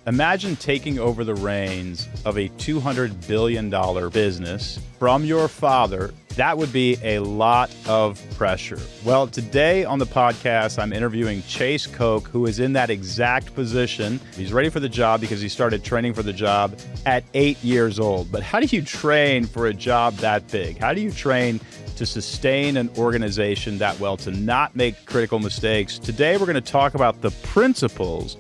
Imagine taking over the reins of a $200 billion business from your father. That would be a lot of pressure. Well, today on the podcast, I'm interviewing Chase Koch, who is in that exact position. He's ready for the job because he started training for the job at 8 years old. But how do you train for a job that big? How do you train to sustain an organization that well, to not make critical mistakes? Today, we're going to talk about the principles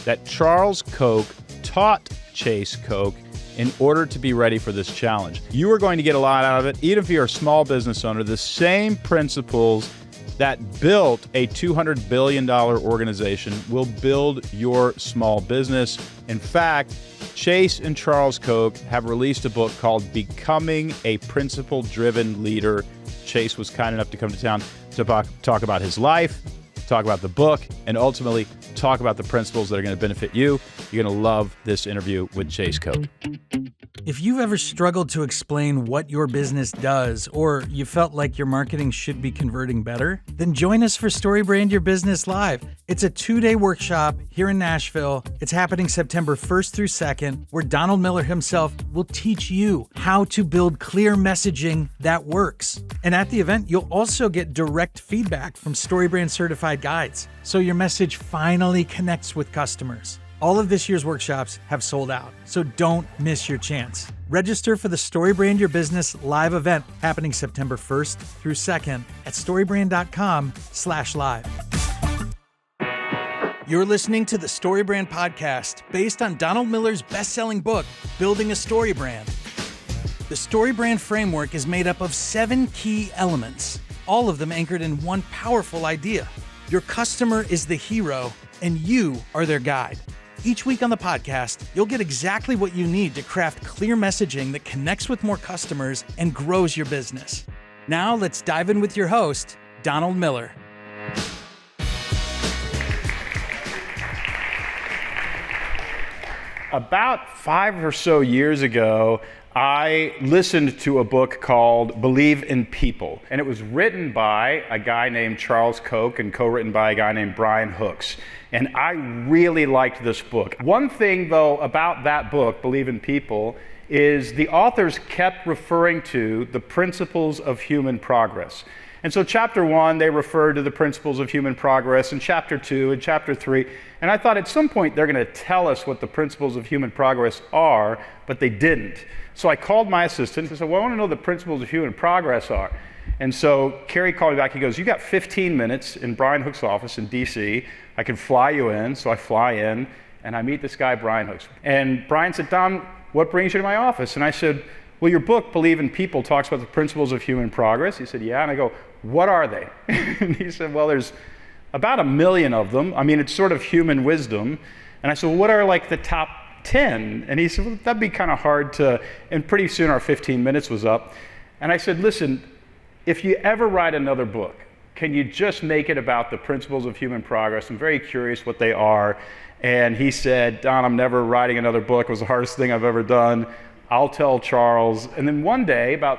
that Charles Koch taught Chase Koch in order to be ready for this challenge. You are going to get a lot out of it, even if you're a small business owner. The same principles that built a $200 billion organization will build your small business. In fact, Chase and Charles Koch have released a book called Becoming a Principle-Driven Leader. Chase was kind enough to come to town to talk about his life, talk about the book, and ultimately talk about the principles that are going to benefit you. You're going to love this interview with Chase Koch. If you've ever struggled to explain what your business does, or you felt like your marketing should be converting better, then join us for StoryBrand Your Business Live. It's a 2-day workshop here in Nashville. It's happening September 1st through 2nd, where Donald Miller himself will teach you how to build clear messaging that works. And at the event, you'll also get direct feedback from StoryBrand certified guides, so your message finally connects with customers. All of this year's workshops have sold out, so don't miss your chance. Register for the StoryBrand Your Business live event happening September 1st through 2nd at storybrand.com/live. You're listening to the StoryBrand podcast based on Donald Miller's best-selling book, Building a Story Brand. The StoryBrand framework is made up of 7 key elements, all of them anchored in one powerful idea. Your customer is the hero, and you are their guide. Each week on the podcast, you'll get exactly what you need to craft clear messaging that connects with more customers and grows your business. Now, let's dive in with your host, Donald Miller. About 5 or so years ago, I listened to a book called Believe in People, and it was written by a guy named Charles Koch and co-written by a guy named Brian Hooks. And I really liked this book. One thing, though, about that book, Believe in People, is the authors kept referring to the principles of human progress. And so chapter 1, they referred to the principles of human progress, and chapter 2 and chapter 3. And I thought at some point they're going to tell us what the principles of human progress are, but they didn't. So I called my assistant and said, well, I want to know what the principles of human progress are. And so Kerry called me back. He goes, you got 15 minutes in Brian Hook's office in DC. I can fly you in. So I fly in and I meet this guy, Brian Hooks. And Brian said, Don, what brings you to my office? And I said, well, your book, Believe in People, talks about the principles of human progress. He said, yeah. And I go, what are they? And he said, well, there's about 1 million of them. I mean, it's sort of human wisdom. And I said, well, what are like the top 10? And he said, well, that'd be kind of hard to, and pretty soon our 15 minutes was up. And I said, listen, if you ever write another book, can you just make it about the principles of human progress? I'm very curious what they are. And he said, Don, I'm never writing another book. It was the hardest thing I've ever done. I'll tell Charles. And then one day, about,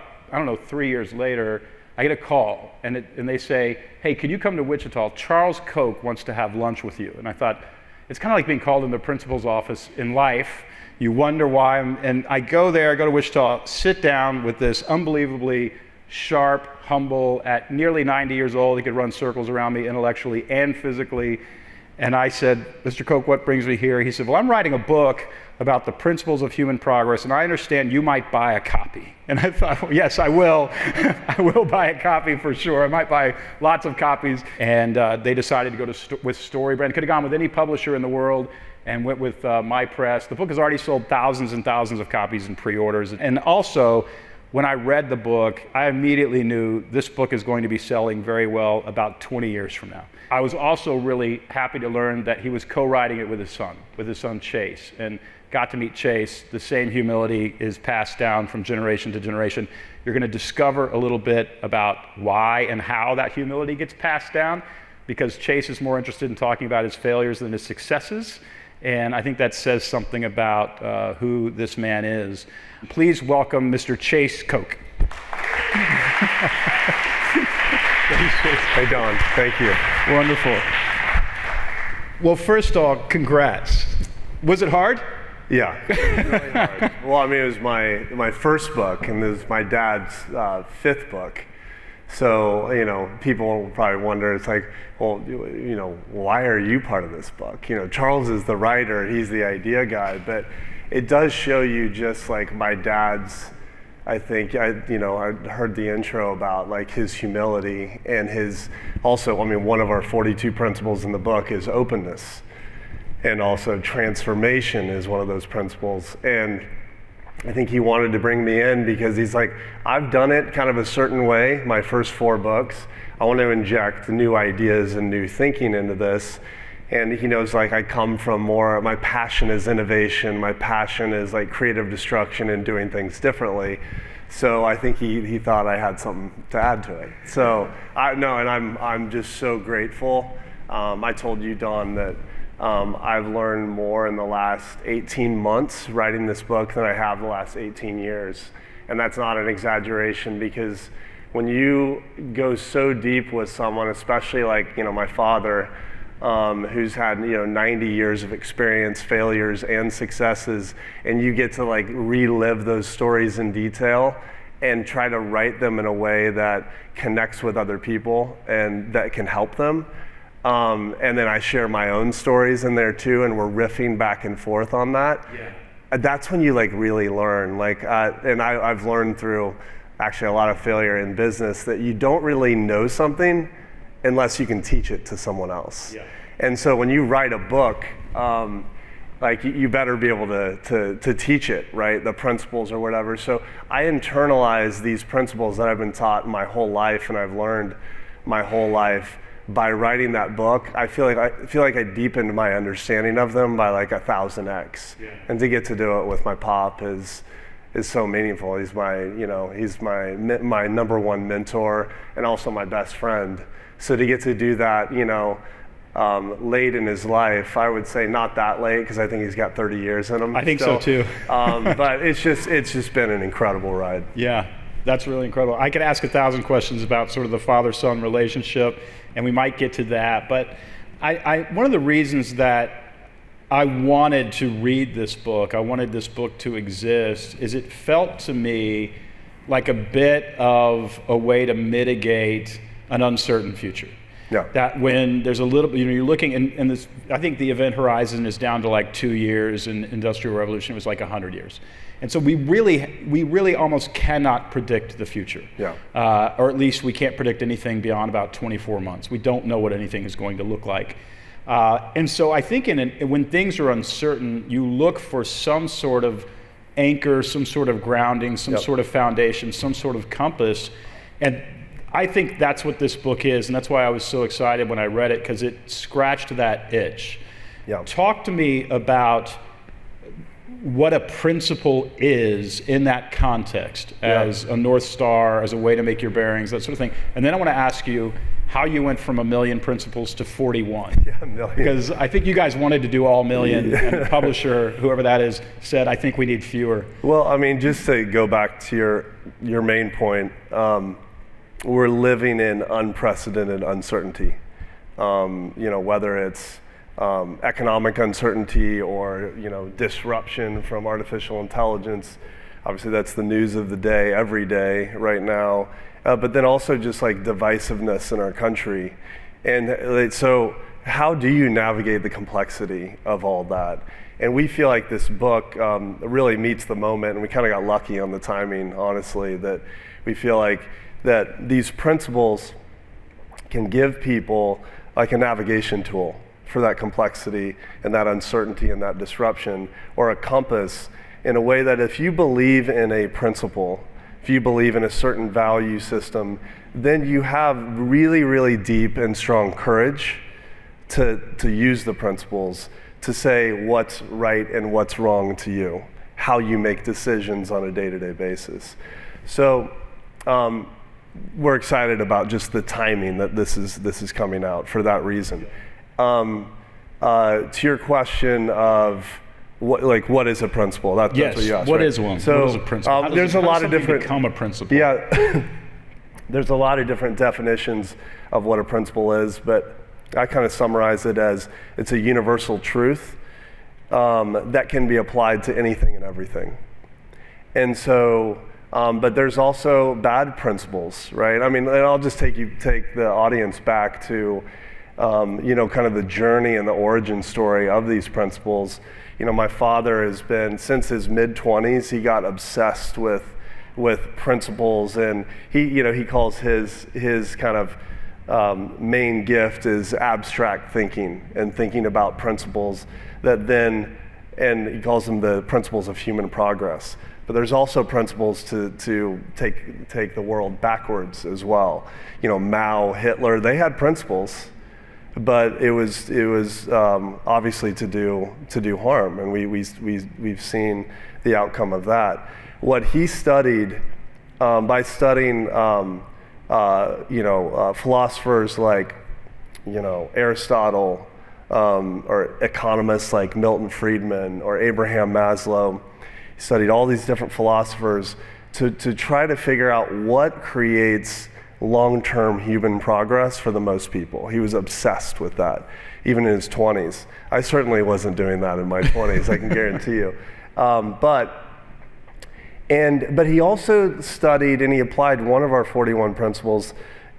3 years later, I get a call, and they say, hey, can you come to Wichita? Charles Koch wants to have lunch with you. And I thought, it's kind of like being called in the principal's office in life. You wonder why. And I go there, I go to Wichita, sit down with this unbelievably sharp, humble, at nearly 90 years old, he could run circles around me intellectually and physically. And I said, Mr. Koch, what brings me here? He said, well, I'm writing a book about the principles of human progress, and I understand you might buy a copy. And I thought, well, yes, I will. I will buy a copy for sure. I might buy lots of copies. And they decided to go with StoryBrand. Could have gone with any publisher in the world and went with my press. The book has already sold thousands and thousands of copies in pre-orders. And also, when I read the book, I immediately knew this book is going to be selling very well about 20 years from now. I was also really happy to learn that he was co-writing it with his son Chase, and got to meet Chase. The same humility is passed down from generation to generation. You're going to discover a little bit about why and how that humility gets passed down, because Chase is more interested in talking about his failures than his successes. And I think that says something about who this man is. Please welcome Mr. Chase Koch. Hey, Don. Thank you. Wonderful. Well, first of all, congrats. Was it hard? Yeah, really hard. Well, I mean, it was my first book, and it was my dad's fifth book. So, people will probably wonder, it's like, well, why are you part of this book? Charles is the writer, he's the idea guy, but it does show you just like my dad's, I think, I heard the intro about like his humility and his, also, one of our 42 principles in the book is openness. And also transformation is one of those principles. And I think he wanted to bring me in because he's like, I've done it kind of a certain way, my first 4 books. I want to inject new ideas and new thinking into this. And he knows like I come from my passion is innovation, my passion is like creative destruction and doing things differently. So I think he thought I had something to add to it. So I'm just so grateful. I told you, Don, that I've learned more in the last 18 months writing this book than I have the last 18 years. And that's not an exaggeration, because when you go so deep with someone, especially like, my father, who's had, 90 years of experience, failures and successes, and you get to like relive those stories in detail and try to write them in a way that connects with other people and that can help them. And then I share my own stories in there too, and we're riffing back and forth on that. Yeah. That's when you like really learn. I've learned through actually a lot of failure in business that you don't really know something unless you can teach it to someone else. Yeah. And so when you write a book, you better be able to teach it, right? The principles or whatever. So I internalize these principles that I've been taught my whole life and I've learned my whole life. By writing that book, I feel like I deepened my understanding of them by like 1,000x. Yeah. And to get to do it with my pop is so meaningful. He's my my number one mentor and also my best friend. So to get to do that, late in his life, I would say not that late, because I think he's got 30 years in him. I think so too. But it's just been an incredible ride. Yeah. That's really incredible. I could ask 1,000 questions about sort of the father-son relationship, and we might get to that. But one of the reasons that I wanted to read this book, I wanted this book to exist, is it felt to me like a bit of a way to mitigate an uncertain future. Yeah. That when there's a little, you're looking, and this, I think the event horizon is down to like 2 years, and Industrial Revolution was like 100 years. And so we really almost cannot predict the future. Yeah. Or at least we can't predict anything beyond about 24 months. We don't know what anything is going to look like. And so I think when things are uncertain, you look for some sort of anchor, some sort of grounding, some sort of foundation, some sort of compass. And I think that's what this book is, and that's why I was so excited when I read it, because it scratched that itch. Yeah. Talk to me about what a principle is in that context, as a North Star, as a way to make your bearings, that sort of thing. And then I want to ask you how you went from 1 million principles to 41. Yeah, 1 million. Because I think you guys wanted to do all 1 million, and the publisher, whoever that is, said, I think we need fewer. Well, just to go back to your main point, we're living in unprecedented uncertainty. Whether it's economic uncertainty or disruption from artificial intelligence. Obviously that's the news of the day every day right now, but then also just like divisiveness in our country. And so how do you navigate the complexity of all that? And we feel like this book really meets the moment, and we kind of got lucky on the timing, honestly, that we feel like that these principles can give people like a navigation tool for that complexity and that uncertainty and that disruption, or a compass, in a way that if you believe in a principle, if you believe in a certain value system, then you have really, really deep and strong courage to use the principles to say what's right and what's wrong to you, how you make decisions on a day-to-day basis. So we're excited about just the timing that this is coming out for that reason. To your question of what is a principle? That's what you asked. What right? is one? So, what is a principle? There's a lot of different. Become a principle. Yeah, there's a lot of different definitions of what a principle is, but I kind of summarize it as it's a universal truth that can be applied to anything and everything. And so, but there's also bad principles, right? I mean, and I'll just take the audience back to, kind of the journey and the origin story of these principles. My father has been, since his mid-20s, he got obsessed with principles, and he calls his kind of main gift is abstract thinking and thinking about principles and he calls them the principles of human progress. But there's also principles to take the world backwards as well. Mao, Hitler, they had principles, but it was obviously to do harm, and we've seen the outcome of that. What he studied by studying philosophers like Aristotle, or economists like Milton Friedman or Abraham Maslow. He studied all these different philosophers to try to figure out what creates long-term human progress for the most people. He was obsessed with that, even in his 20s. I certainly wasn't doing that in my 20s, I can guarantee you. But he also studied, and he applied one of our 41 principles.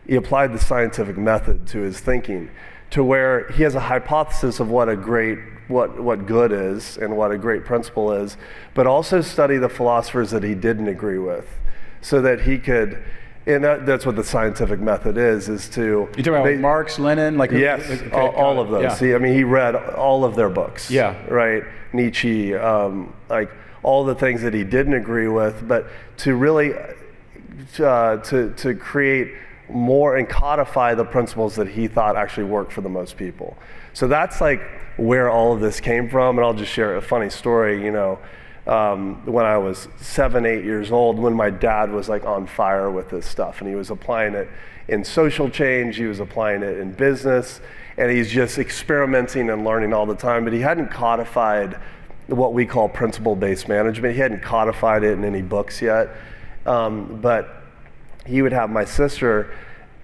He applied the scientific method to his thinking, to where he has a hypothesis of what good is and what a great principle is, but also study the philosophers that he didn't agree with, so that he could. And that's what the scientific method is to... You talking about Marx, Lenin? Yes, okay, all of those. Yeah. See, I mean, he read all of their books. Yeah. Right? Nietzsche, all the things that he didn't agree with, but to really, to create more and codify the principles that he thought actually worked for the most people. So that's where all of this came from, and I'll just share a funny story, when I was 7, 8 years old, when my dad was on fire with this stuff, and he was applying it in social change, he was applying it in business, and he's just experimenting and learning all the time, but he hadn't codified what we call principle-based management. He hadn't codified it in any books yet, but he would have my sister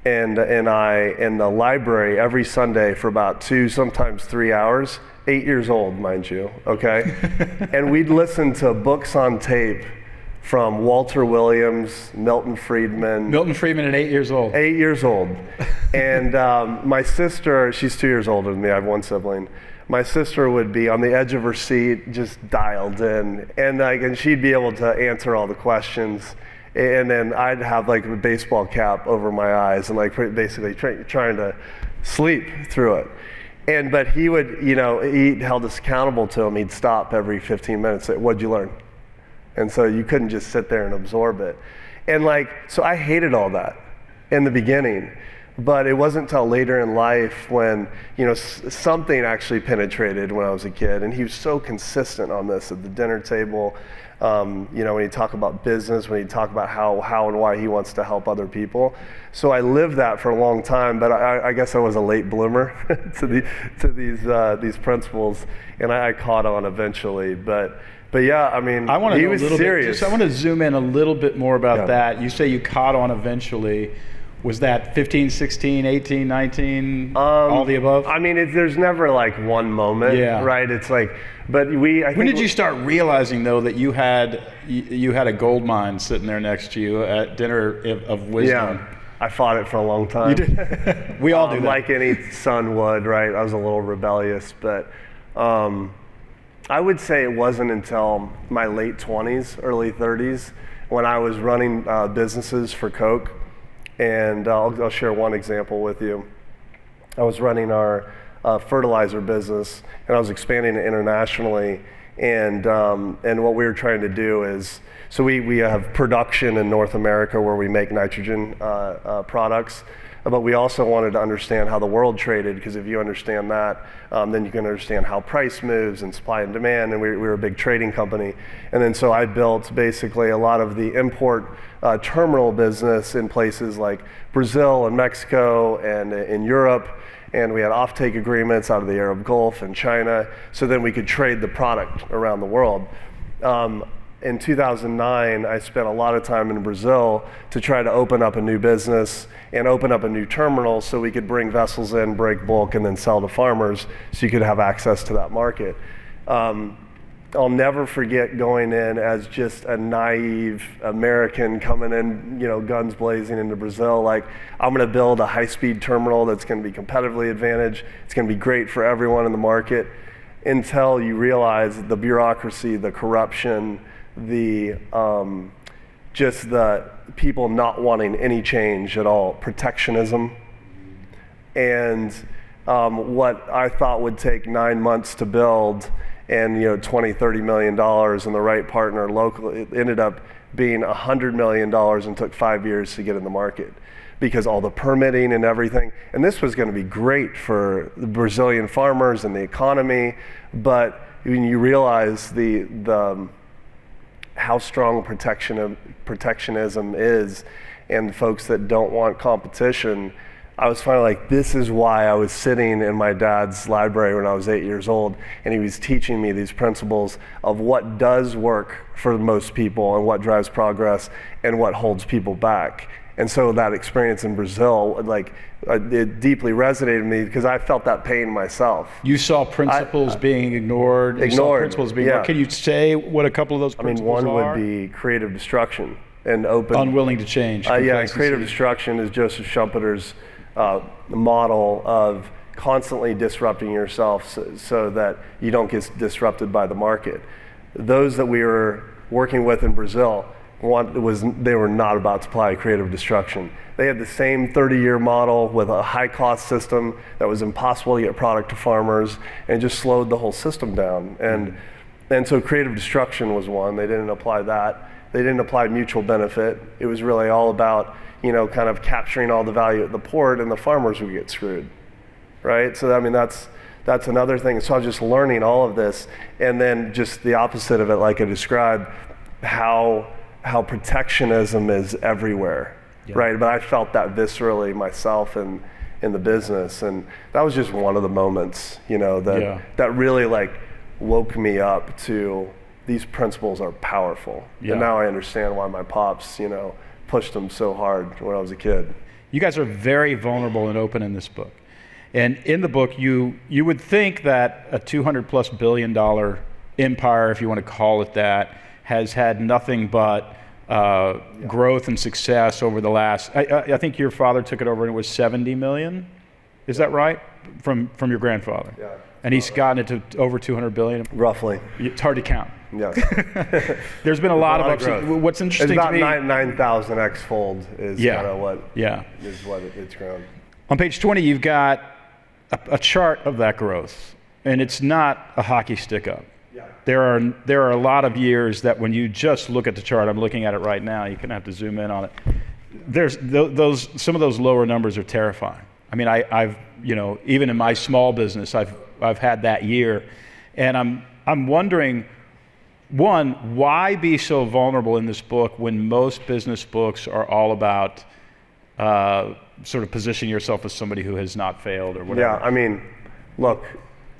and I in the library every Sunday for about 2, sometimes 3 hours, 8 years old, mind you, okay? And we'd listen to books on tape from Walter Williams, Milton Friedman. Milton Friedman at 8 years old. 8 years old. And my sister, she's 2 years older than me, I have one sibling. My sister would be on the edge of her seat, just dialed in, and she'd be able to answer all the questions. And then I'd have a baseball cap over my eyes and basically trying to sleep through it. But he would, he held us accountable to him. He'd stop every 15 minutes and say, "What'd you learn?" And so you couldn't just sit there and absorb it. And so I hated all that in the beginning. But it wasn't until later in life when, something actually penetrated when I was a kid. And he was so consistent on this at the dinner table. When he talked about business, when he talked about how and why he wants to help other people. So I lived that for a long time, but I guess I was a late bloomer to these principles, and I caught on eventually. But yeah, I mean, he was serious. I want to zoom in a little bit more about that. You say you caught on eventually. Was that 15, 16, 18, 19, all the above? I mean, there's never one moment, right? It's but when did you start realizing though that you had a gold mine sitting there next to you at dinner of wisdom? Yeah, I fought it for a long time. You did. We all do that. Like any son would, right? I was a little rebellious, but I would say it wasn't until my late 20s, early 30s, when I was running businesses for Koch. And I'll share one example with you. I was running our fertilizer business, and I was expanding it internationally. And what we were trying to do is, so we have production in North America where we make nitrogen products, but we also wanted to understand how the world traded, because if you understand that, then you can understand how price moves and supply and demand, and we were a big trading company. And then so I built basically a lot of the import terminal business in places like Brazil and Mexico and in Europe, and we had offtake agreements out of the Arab Gulf and China, so then we could trade the product around the world. In 2009, I spent a lot of time in Brazil to try to open up a new business and open up a new terminal so we could bring vessels in, break bulk, and then sell to farmers so you could have access to that market. I'll never forget going in as just a naive American coming in, guns blazing into Brazil. Like, I'm going to build a high-speed terminal that's going to be competitively advantaged. It's going to be great for everyone in the market. Until you realize the bureaucracy, the corruption, just the people not wanting any change at all, protectionism, and what I thought would take 9 months to build, and $20-30 million, and the right partner locally, it ended up being $100 million and took 5 years to get in the market because all the permitting and everything. And this was going to be great for the Brazilian farmers and the economy, but when you realize how strong protectionism is, and folks that don't want competition, I was finally like, this is why I was sitting in my dad's library when I was 8 years old, and he was teaching me these principles of what does work for most people and what drives progress and what holds people back. And so that experience in Brazil, it deeply resonated with me because I felt that pain myself. You saw principles being ignored. You saw principles being ignored. Can you say what a couple of those principles are? One would be creative destruction and open. Unwilling to change. Creative destruction is Joseph Schumpeter's model of constantly disrupting yourself so that you don't get disrupted by the market. Those that we were working with in Brazil, they were not about to apply creative destruction. They had the same 30-year model with a high-cost system that was impossible to get product to farmers, and just slowed the whole system down. And so creative destruction was one. They didn't apply that. They didn't apply mutual benefit. It was really all about kind of capturing all the value at the port, and the farmers would get screwed, right? So that's another thing. So I was just learning all of this, and then just the opposite of it, like I described, how protectionism is everywhere, right? But I felt that viscerally myself in the business, and that was just one of the moments, that really woke me up to these principles are powerful. Yeah. And now I understand why my pops, pushed them so hard when I was a kid. You guys are very vulnerable and open in this book. And in the book, you would think that a $200+ billion empire, if you want to call it that, has had nothing but growth and success over the last, I think your father took it over and it was 70 million. Is that right? From your grandfather? Yeah. And he's gotten it to over 200 billion? Roughly. It's hard to count. Yeah. There's been a lot of ups. What's interesting to me, 9,000 x-fold is kind of what it's grown. On page 20, you've got a chart of that growth, and it's not a hockey stick up. Yeah. There are a lot of years that when you just look at the chart, I'm looking at it right now, you're going to have to zoom in on it. There's some of those lower numbers are terrifying. I mean, I've even in my small business, I've had that year, and I'm wondering, one, why be so vulnerable in this book when most business books are all about sort of positioning yourself as somebody who has not failed or whatever? Yeah, I mean, look,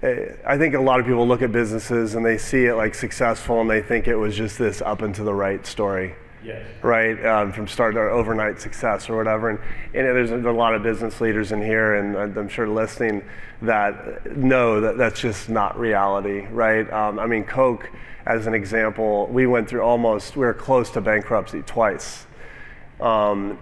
I think a lot of people look at businesses and they see it like successful and they think it was just this up and to the right story. Yes. Right, from start to overnight success or whatever, and there's a lot of business leaders in here, and I'm sure listening that know that that's just not reality, right? I mean, Koch, as an example, we were close to bankruptcy twice, but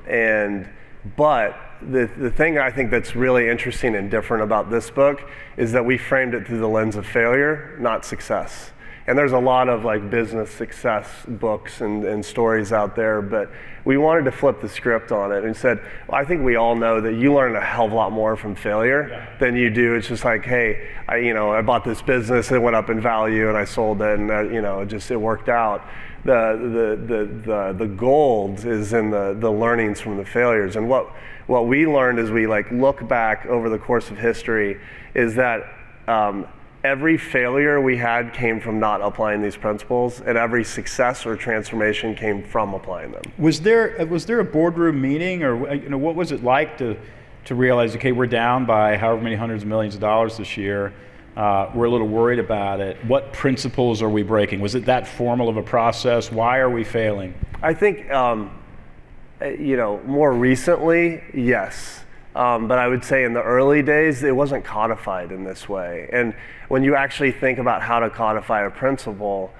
the thing I think that's really interesting and different about this book is that we framed it through the lens of failure, not success. And there's a lot of business success books and stories out there, but we wanted to flip the script on it and said, well, I think we all know that you learn a hell of a lot more from failure than you do. It's just like, hey, I bought this business, it went up in value, and I sold it, and it worked out. The gold is in the learnings from the failures. And what we learned as we look back over the course of history is that every failure we had came from not applying these principles, and every success or transformation came from applying them. Was there a boardroom meeting, or what was it like to realize, okay, we're down by however many hundreds of millions of dollars this year, we're a little worried about it. What principles are we breaking? Was it that formal of a process? Why are we failing? I think more recently, yes. But I would say in the early days, it wasn't codified in this way. And when you actually think about how to codify a principle,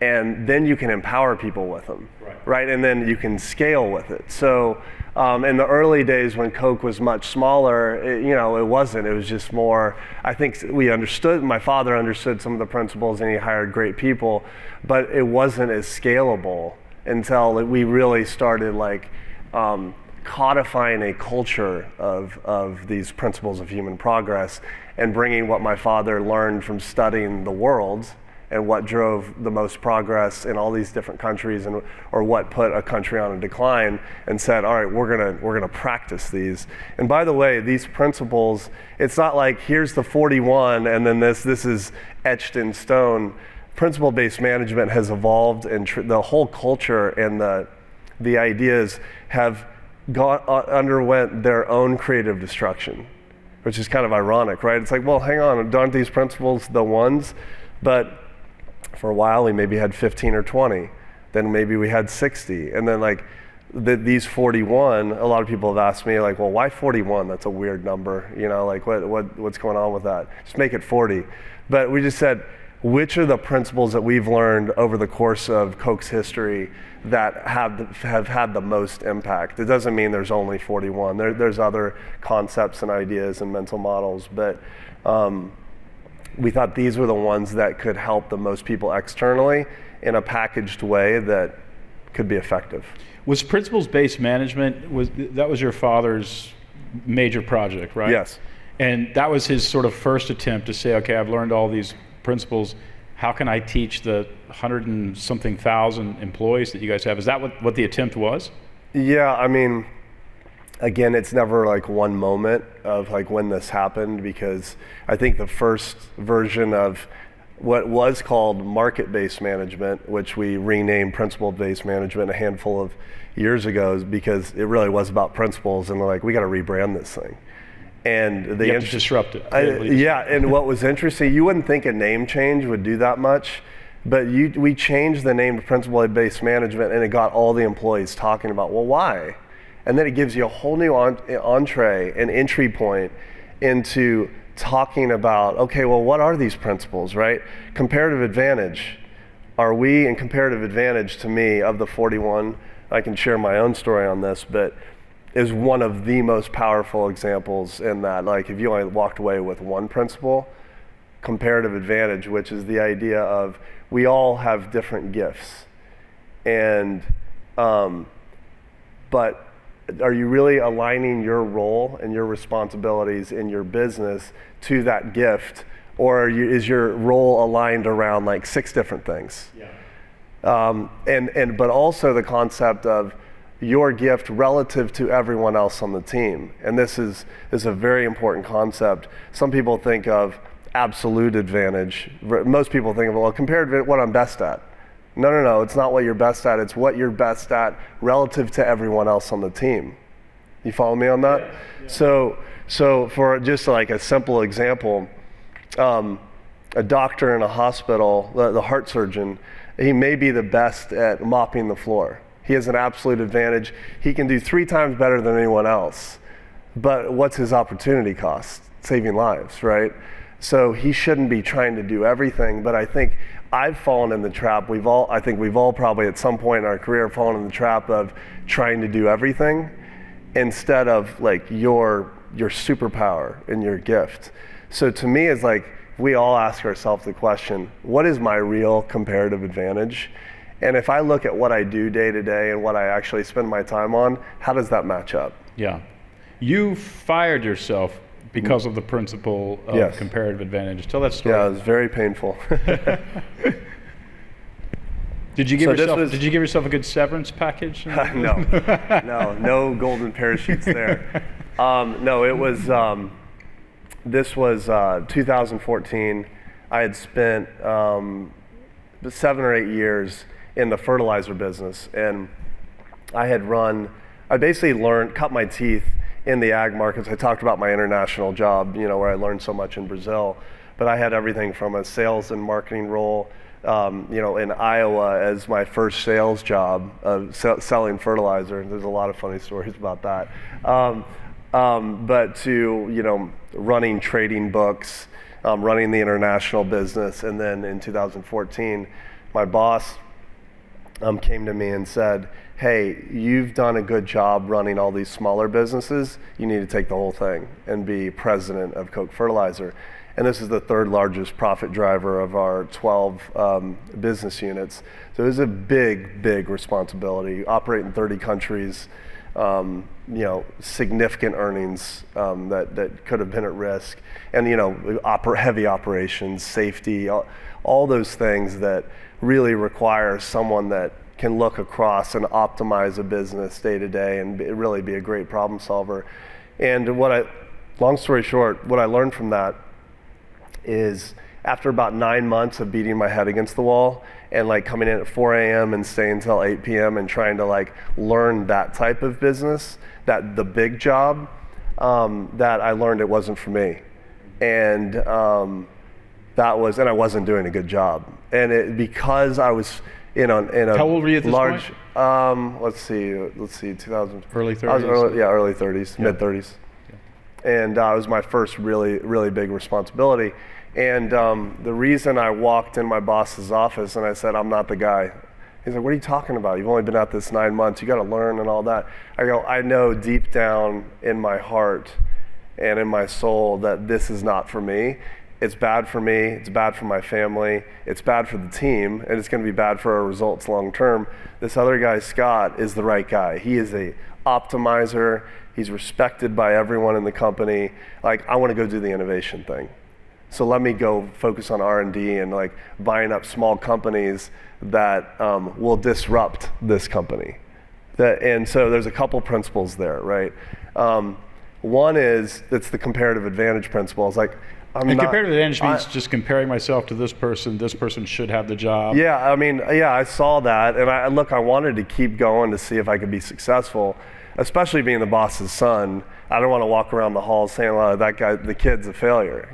and then you can empower people with them, right? And then you can scale with it. So in the early days when Koch was much smaller, it wasn't. It was just more, I think my father understood some of the principles and he hired great people, but it wasn't as scalable until we really started codifying a culture of these principles of human progress and bringing what my father learned from studying the world and what drove the most progress in all these different countries, or what put a country on a decline, and said, all right, we're gonna practice these. And by the way, these principles, it's not like here's the 41 and then this is etched in stone. Principle-based management has evolved, and the whole culture and the ideas have underwent their own creative destruction, which is kind of ironic, right? It's like, well, hang on, aren't these principles the ones? But for a while, we maybe had 15 or 20. Then maybe we had 60. And then these 41, a lot of people have asked me, well, why 41? That's a weird number. What's going on with that? Just make it 40. But we just said, which are the principles that we've learned over the course of Koch's history that have had the most impact? It doesn't mean there's only 41. There's other concepts and ideas and mental models, but we thought these were the ones that could help the most people externally in a packaged way that could be effective. Was principles-based management, that was your father's major project, right? Yes. And that was his sort of first attempt to say, okay, I've learned all these principles. How can I teach the 100 and something thousand employees that you guys have? Is that what the attempt was? Yeah, I mean, again, it's never one moment of when this happened, because I think the first version of what was called market-based management, which we renamed principle-based management a handful of years ago, because it really was about principles, and we got to rebrand this thing. And you have to disrupt it. Yeah, and what was interesting, you wouldn't think a name change would do that much, but we changed the name to principle-based management, and it got all the employees talking about, well, why? And then it gives you a whole new entree and entry point into talking about, okay, well, what are these principles, right? Comparative advantage. Are we in comparative advantage, to me, of the 41? I can share my own story on this, but is one of the most powerful examples in that, if you only walked away with one principle, comparative advantage, which is the idea of we all have different gifts. And, but are you really aligning your role and your responsibilities in your business to that gift, or is your role aligned around 6 different things? Yeah. But also the concept of your gift relative to everyone else on the team. And this is a very important concept. Some people think of absolute advantage. Most people think of, well, compared to what I'm best at. No, it's not what you're best at. It's what you're best at relative to everyone else on the team. You follow me on that? Yeah. So for just a simple example, a doctor in a hospital, the heart surgeon, he may be the best at mopping the floor. He has an absolute advantage. He can do 3 times better than anyone else. But what's his opportunity cost? Saving lives, right? So he shouldn't be trying to do everything, but I think I've fallen in the trap. I think we've all probably at some point in our career fallen in the trap of trying to do everything instead of your superpower and your gift. So to me, it's we all ask ourselves the question, what is my real comparative advantage? And if I look at what I do day to day and what I actually spend my time on, how does that match up? Yeah. You fired yourself because of the principle of comparative advantage. Tell that story. Yeah, it was very painful. Did you give yourself a good severance package? No golden parachutes there. No, it was, this was 2014. I had spent 7 or 8 years in the fertilizer business, and I basically cut my teeth in the ag markets. I talked about my international job, where I learned so much in Brazil, but I had everything from a sales and marketing role, in Iowa as my first sales job of selling fertilizer. There's a lot of funny stories about that. but to running trading books, running the international business. And then in 2014, my boss came to me and said, hey, you've done a good job running all these smaller businesses. You need to take the whole thing and be president of Koch Fertilizer. And this is the third largest profit driver of our 12 business units. So it was a big, big responsibility. Operate in 30 countries, significant earnings that could have been at risk, and heavy operations, safety, all those things that really require someone that can look across and optimize a business day to day and really be a great problem solver. And long story short, what I learned from that is after about 9 months of beating my head against the wall and coming in at 4 a.m. and staying until 8 p.m. and trying to learn that type of business, the big job, that I learned it wasn't for me. And and I wasn't doing a good job. And because I was in a How old were you at this large, point? Let's see, 2000. Early 30s? I was early 30s, mid 30s. And it was my first really, really big responsibility. And the reason I walked in my boss's office and I said, I'm not the guy. He's like, what are you talking about? You've only been at this 9 months. You got to learn and all that. I go, I know deep down in my heart and in my soul that this is not for me. It's bad for me. It's bad for my family. It's bad for the team. And it's going to be bad for our results long term. This other guy, Scott, is the right guy. He is a optimizer. He's respected by everyone in the company. I want to go do the innovation thing. So let me go focus on R&D and buying up small companies that will disrupt this company. And so there's a couple principles there, right? One is, it's the comparative advantage principle. It's comparative advantage means just comparing myself to this person should have the job. Yeah, I saw that, and I wanted to keep going to see if I could be successful, especially being the boss's son. I don't want to walk around the halls saying, oh, that guy, the kid's a failure,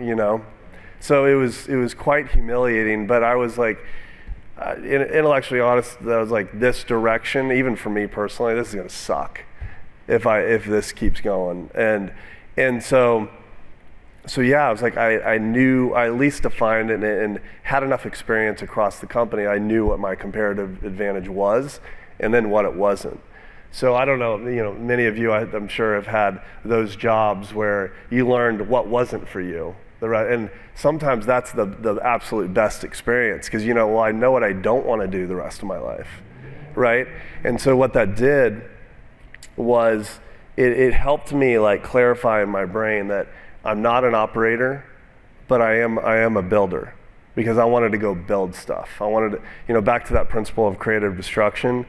So it was quite humiliating, but I was intellectually honest, I was this direction, even for me personally, this is gonna suck if this keeps going. And so yeah, I was I knew, I at least defined it and had enough experience across the company. I knew what my comparative advantage was and then what it wasn't. So I don't know, many of you I'm sure have had those jobs where you learned what wasn't for you. And sometimes that's the absolute best experience because I know what I don't want to do the rest of my life, right? And so what that did was it helped me clarify in my brain that I'm not an operator, but I am a builder because I wanted to go build stuff. I wanted to, back to that principle of creative destruction.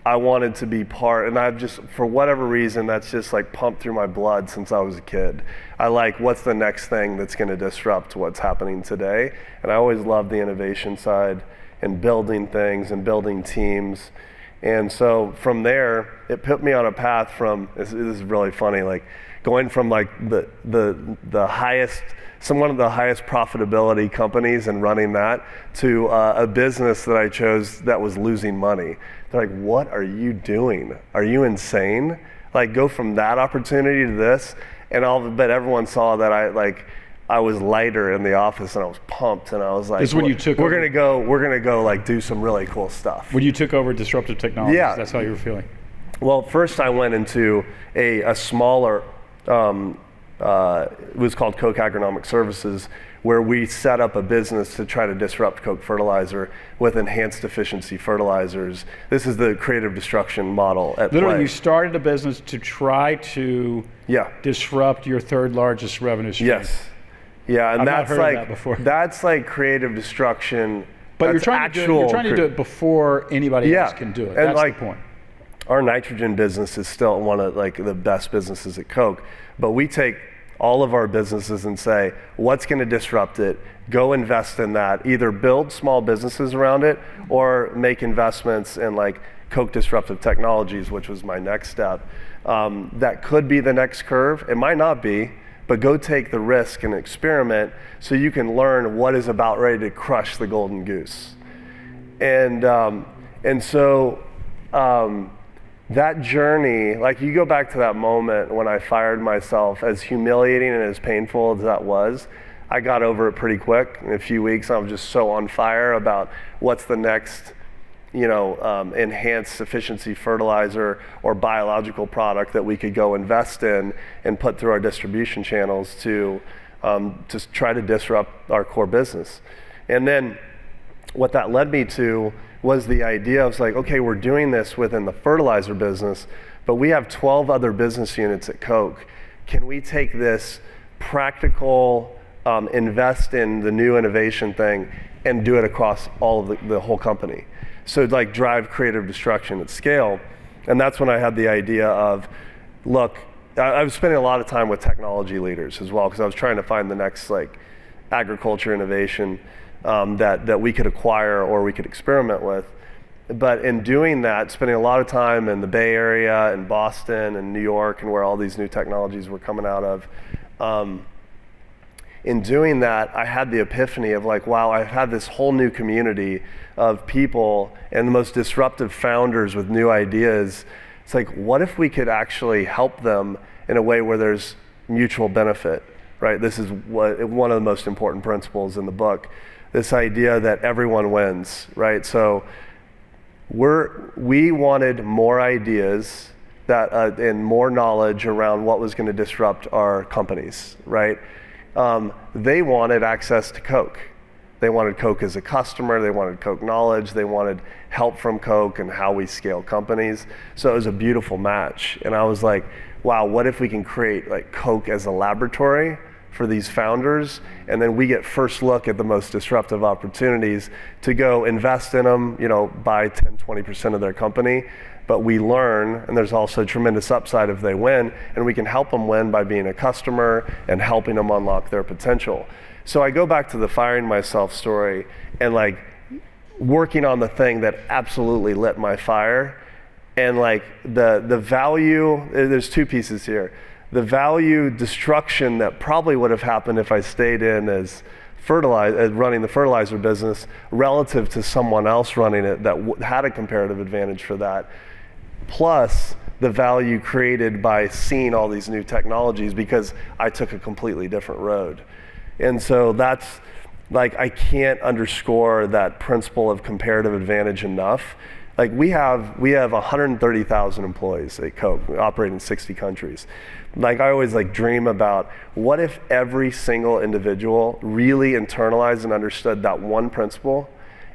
I wanted to be part, and I've just, for whatever reason, that's just pumped through my blood since I was a kid. I what's the next thing that's going to disrupt what's happening today? And I always loved the innovation side and building things and building teams. And so from there, it put me on a path from, this is really funny, going from the highest, one of the highest profitability companies and running that to a business that I chose that was losing money. They're what are you doing? Are you insane? Go from that opportunity to this, and but everyone saw that I was lighter in the office and I was pumped and I was This is when you took we're gonna go do some really cool stuff. When you took over disruptive technologies, yeah. That's how you were feeling. Well, first I went into a smaller, it was called Koch Agronomic Services, where we set up a business to try to disrupt Koch Fertilizer with enhanced efficiency fertilizers. This is the creative destruction model at Literally, play. you started a business to try to disrupt your third largest revenue stream. Yes. Yeah, and I've that's not heard of that before. That's creative destruction. But you're trying to do it before anybody else can do it. And that's the point. Our nitrogen business is still one of the best businesses at Koch, but we take all of our businesses and say, what's going to disrupt it? Go invest in that. Either build small businesses around it or make investments in Koch Disruptive Technologies, which was my next step. That could be the next curve. It might not be, but go take the risk and experiment so you can learn what is about ready to crush the golden goose. And so that journey, like you go back to that moment when I fired myself, as humiliating and as painful as that was, I got over it pretty quick. In a few weeks, I was just so on fire about what's the next, enhanced efficiency fertilizer or biological product that we could go invest in and put through our distribution channels to just try to disrupt our core business. And then what that led me to was the idea of like, okay, we're doing this within the fertilizer business, but we have 12 other business units at Koch. Can we take this practical, invest in the new innovation thing and do it across all of the whole company? So like drive creative destruction at scale. And that's when I had the idea of, look, I was spending a lot of time with technology leaders as well, because I was trying to find the next like agriculture innovation that we could acquire or we could experiment with. But in doing that, spending a lot of time in the Bay Area and Boston and New York and where all these new technologies were coming out of, in doing that, I had the epiphany of like, wow, I've had this whole new community of people and the most disruptive founders with new ideas. It's like, what if we could actually help them in a way where there's mutual benefit, right? This is one of the most important principles in the book. This idea that everyone wins, right? So we wanted more ideas that and more knowledge around what was going to disrupt our companies, right? They wanted access to Koch. They wanted Koch as a customer. They wanted Koch knowledge. They wanted help from Koch and how we scale companies. So it was a beautiful match. And I was like, wow, what if we can create like Koch as a laboratory for these founders, and then we get first look at the most disruptive opportunities to go invest in them, buy 10, 20% of their company, but we learn, and there's also tremendous upside if they win, and we can help them win by being a customer and helping them unlock their potential. So I go back to the firing myself story and like working on the thing that absolutely lit my fire, and like the value, there's two pieces here. The value destruction that probably would have happened if I stayed in as running the fertilizer business relative to someone else running it that had a comparative advantage for that, plus the value created by seeing all these new technologies because I took a completely different road. And so that's like, I can't underscore that principle of comparative advantage enough. Like we have 130,000 employees at Koch. We operate in 60 countries. Like I always like dream about what if every single individual really internalized and understood that one principle,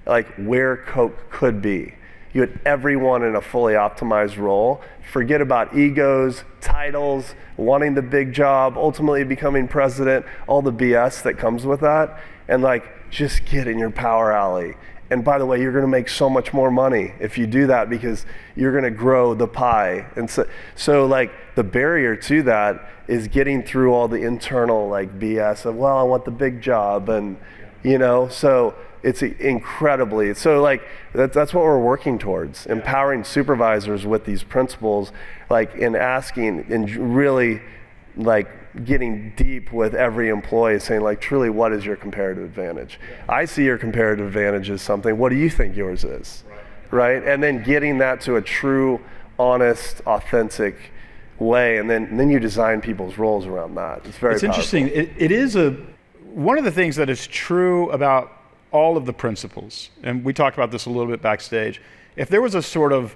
like where Koch could be. You had everyone in a fully optimized role. Forget about egos, titles, wanting the big job, ultimately becoming president, all the BS that comes with that, and like just get in your power alley. And by the way, you're going to make so much more money if you do that because you're going to grow the pie. And so like the barrier to that is getting through all the internal like BS of, well, I want the big job, and so it's incredibly, so like that's what we're working towards, empowering supervisors with these principles, like in asking and really like getting deep with every employee, saying like, truly, what is your comparative advantage? I see your comparative advantage as something. What do you think yours is? Right? And then getting that to a true, honest, authentic way, and then you design people's roles around that. It's very powerful. Interesting. It is one of the things that is true about all of the principles, and we talked about this a little bit backstage. If there was a sort of,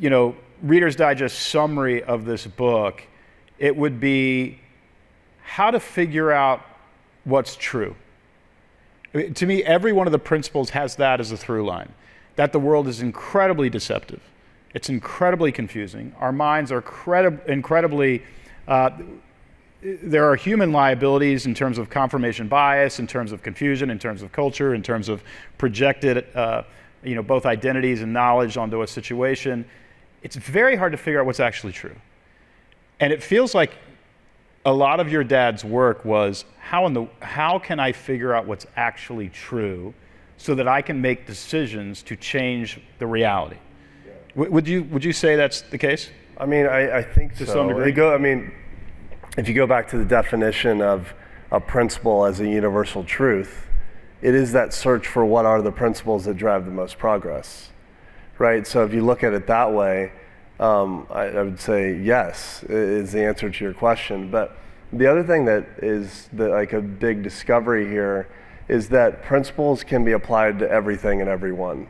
Reader's Digest summary of this book, it would be how to figure out what's true. To me, every one of the principles has that as a through line, that the world is incredibly deceptive. It's incredibly confusing. Our minds are incredibly, there are human liabilities in terms of confirmation bias, in terms of confusion, in terms of culture, in terms of projected, both identities and knowledge onto a situation. It's very hard to figure out what's actually true. And it feels like a lot of your dad's work was how can I figure out what's actually true so that I can make decisions to change the reality? Yeah. Would you say that's the case? I mean, I think to so. some degree. If you go back to the definition of a principle as a universal truth, it is that search for what are the principles that drive the most progress, right? So if you look at it that way, I would say yes is the answer to your question. But the other thing that is like a big discovery here is that principles can be applied to everything and everyone.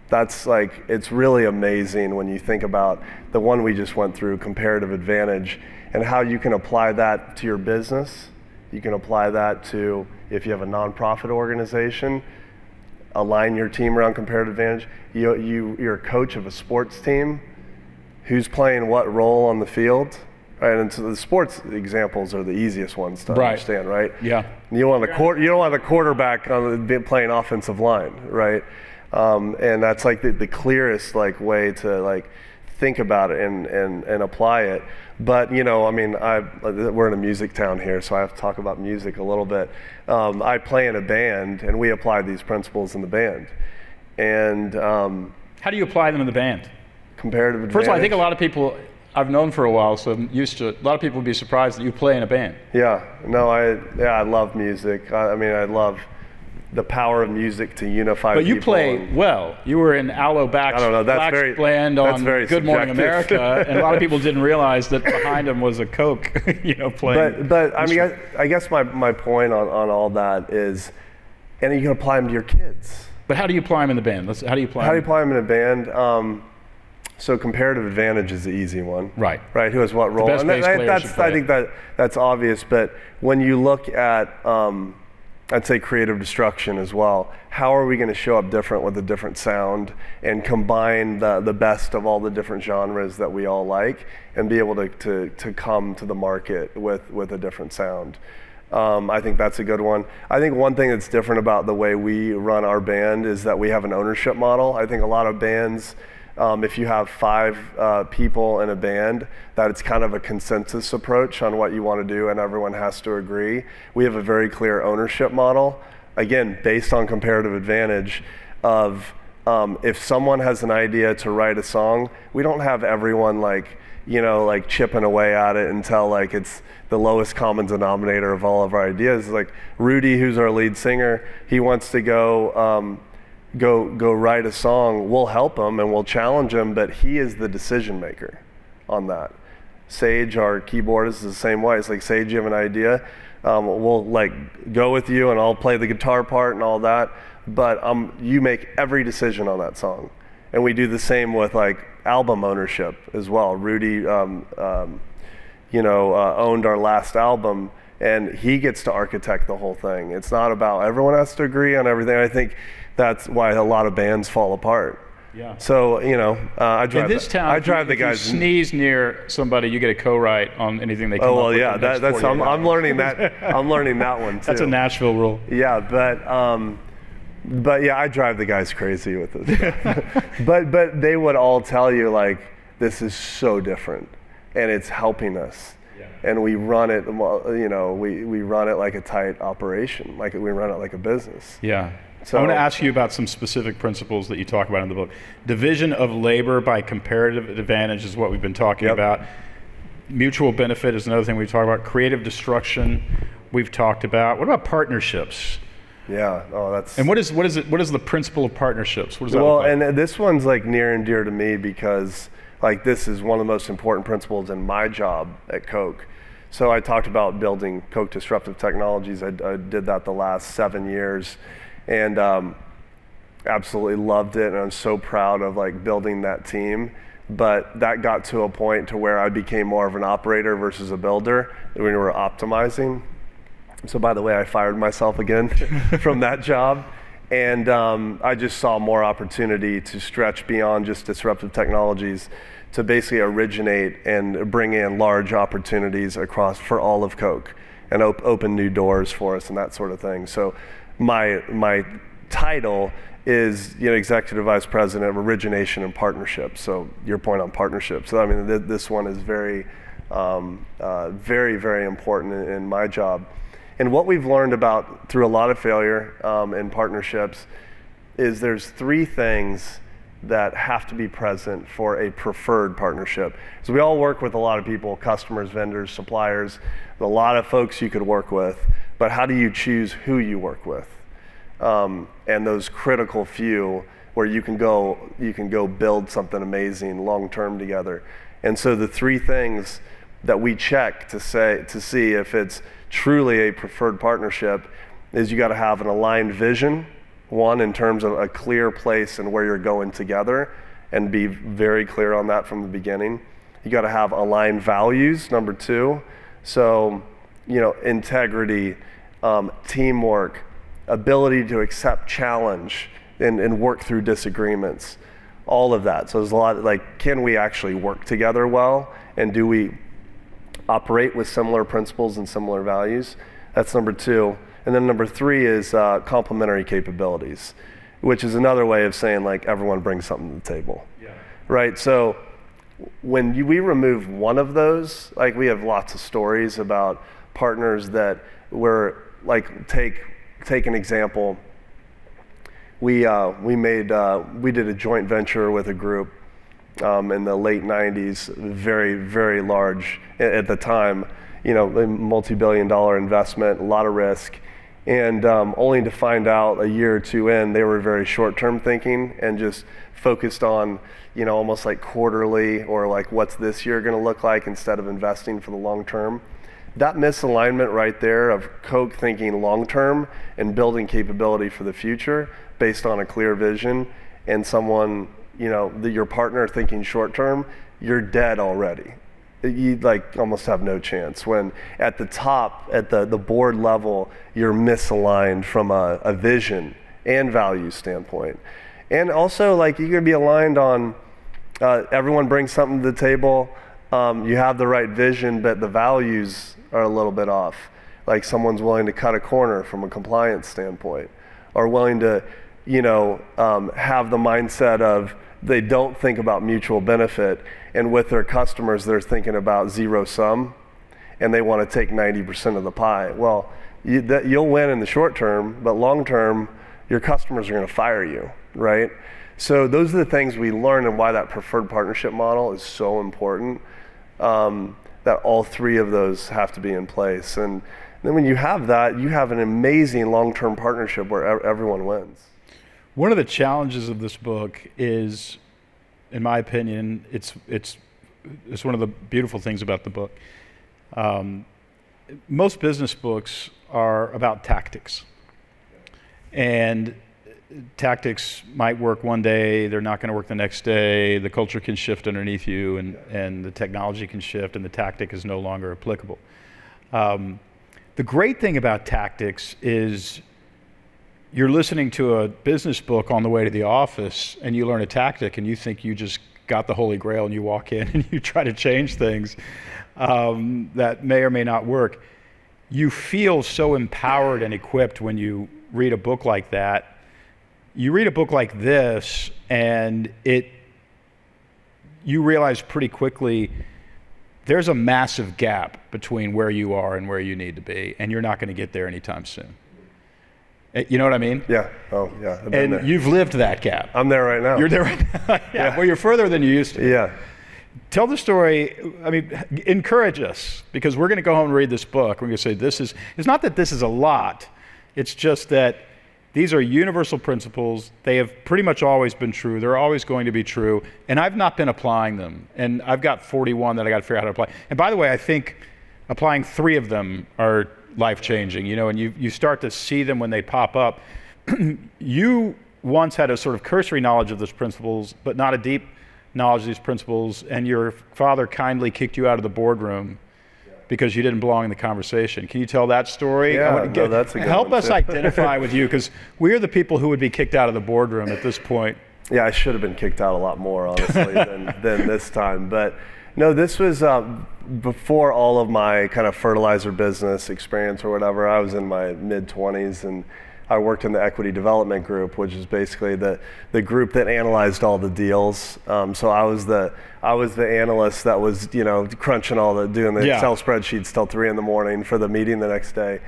That's like, it's really amazing when you think about the one we just went through, comparative advantage, and how you can apply that to your business. You can apply that to, if you have a nonprofit organization, align your team around comparative advantage. You're a coach of a sports team, who's playing what role on the field, right? And so the sports examples are the easiest ones to understand, right? Yeah. You don't want the quarterback playing offensive line, right? And that's like the clearest like way to like think about it and apply it. But I mean, we're in a music town here, so I have to talk about music a little bit. I play in a band, and we apply these principles in the band. And how do you apply them in the band? Comparative advantage. First of all, I think a lot of people I've known for a while, so I'm used to it. A lot of people would be surprised that you play in a band. Yeah, no, I love music. I mean, I love the power of music to unify But you people. play well. You were in Aloe Black's band on Good Morning America, and a lot of people didn't realize that behind him was a Koch, playing. But I mean, I guess my point on all that is, and you can apply them to your kids. But how do you apply them in the band? How do you apply them in a band? So comparative advantage is the easy one. Right. Right, who has what role. The best bass player should play I think that's obvious, but when you look at, I'd say creative destruction as well, how are we going to show up different with a different sound and combine the best of all the different genres that we all like and be able to come to the market with a different sound? I think that's a good one. I think one thing that's different about the way we run our band is that we have an ownership model. I think a lot of bands, if you have 5 people in a band, that it's kind of a consensus approach on what you want to do and everyone has to agree. We have a very clear ownership model, again, based on comparative advantage of if someone has an idea to write a song, we don't have everyone like chipping away at it until like it's the lowest common denominator of all of our ideas. Like Rudy, who's our lead singer, he wants to go write a song. We'll help him and we'll challenge him, but he is the decision maker on that. Sage, our keyboardist, is the same way. It's like, Sage, you have an idea? We'll like go with you and I'll play the guitar part and all that, but you make every decision on that song. And we do the same with like album ownership as well. Rudy, owned our last album, and he gets to architect the whole thing. It's not about everyone has to agree on everything. I think that's why a lot of bands fall apart. Yeah. So I drive. In this town, if you guys. Sneeze near somebody, you get a co-write on anything they come up with. Oh well, yeah. That's I'm learning that. I'm learning that one too. That's a Nashville rule. Yeah, but yeah, I drive the guys crazy with this. but they would all tell you like, this is so different, and it's helping us. Yeah. And we run it. We run it like a tight operation. Like we run it like a business. Yeah. So, I want to ask you about some specific principles that you talk about in the book. Division of labor by comparative advantage is what we've been talking about. Mutual benefit is another thing we talk about. Creative destruction we've talked about. What about partnerships? Yeah. Oh, that's. And what is the principle of partnerships? What does that look like? And this one's like near and dear to me because like this is one of the most important principles in my job at Koch. So I talked about building Koch Disruptive Technologies. I did that the last 7 years. And absolutely loved it, and I'm so proud of like building that team. But that got to a point to where I became more of an operator versus a builder when we were optimizing. So by the way, I fired myself again from that job, and I just saw more opportunity to stretch beyond just disruptive technologies to basically originate and bring in large opportunities across for all of Koch and open new doors for us and that sort of thing. So my title is Executive Vice President of Origination and Partnerships. So your point on partnerships. So I mean, this one is very, very, very important in my job. And what we've learned about through a lot of failure in partnerships is there's 3 things that have to be present for a preferred partnership. So we all work with a lot of people, customers, vendors, suppliers, a lot of folks you could work with. But how do you choose who you work with? And those critical few where you can go build something amazing long term together. And so the three things that we check to see if it's truly a preferred partnership is you got to have an aligned vision, one, in terms of a clear place and where you're going together, and be very clear on that from the beginning. You got to have aligned values, number two. So, integrity, teamwork, ability to accept challenge and work through disagreements, all of that. So there's a lot, like, can we actually work together well? And do we operate with similar principles and similar values? That's number two. And then number three is complementary capabilities, which is another way of saying, like, everyone brings something to the table. Yeah. Right? So when we remove one of those, like, we have lots of stories about partners that were, like, take an example. We did a joint venture with a group in the late 90s, very, very large at the time, a multi-billion-dollar investment, a lot of risk, and only to find out a year or two in, they were very short-term thinking and just focused on, almost like quarterly or like what's this year going to look like instead of investing for the long term. That misalignment right there of Koch thinking long-term and building capability for the future based on a clear vision, and someone, your partner thinking short-term, you're dead already. You like almost have no chance. When at the top, at the board level, you're misaligned from a vision and value standpoint. And also, like, you're gonna be aligned on, everyone brings something to the table, you have the right vision, but the values are a little bit off. Like, someone's willing to cut a corner from a compliance standpoint, or willing to, have the mindset of they don't think about mutual benefit, and with their customers, they're thinking about zero sum, and they want to take 90% of the pie. Well, you'll win in the short term, but long term, your customers are going to fire you, right? So those are the things we learn, and why that preferred partnership model is so important, that all three of those have to be in place. And then when you have that, you have an amazing long-term partnership where everyone wins. One of the challenges of this book is, in my opinion, it's one of the beautiful things about the book. Most business books are about tactics, and tactics might work one day, they're not going to work the next day, the culture can shift underneath you, and the technology can shift, and the tactic is no longer applicable. The great thing about tactics is you're listening to a business book on the way to the office, and you learn a tactic, and you think you just got the Holy Grail, and you walk in and you try to change things that may or may not work. You feel so empowered and equipped when you read a book like that. You read a book like this, and you realize pretty quickly there's a massive gap between where you are and where you need to be, and you're not going to get there anytime soon. You know what I mean? Yeah. Oh, yeah. I've been there. You've lived that gap. I'm there right now. You're there right now. Yeah. Well, you're further than you used to. Yeah. Tell the story. I mean, encourage us, because we're going to go home and read this book. We're going to say it's not that this is a lot. It's just that these are universal principles. They have pretty much always been true. They're always going to be true. And I've not been applying them. And I've got 41 that I got to figure out how to apply. And by the way, I think applying 3 of them are life-changing, and you start to see them when they pop up. You once had a sort of cursory knowledge of those principles, but not a deep knowledge of these principles, and your father kindly kicked you out of the boardroom because you didn't belong in the conversation. Can you tell that story? Yeah, that's a good Help one us too. identify with you, because we're the people who would be kicked out of the boardroom at this point. Yeah, I should have been kicked out a lot more, honestly, than this time. But no, this was before all of my kind of fertilizer business experience or whatever. I was in my mid-20s, and I worked in the equity development group, which is basically the group that analyzed all the deals. So I was the analyst that was, crunching doing the Excel spreadsheets till 3 a.m. for the meeting the next day,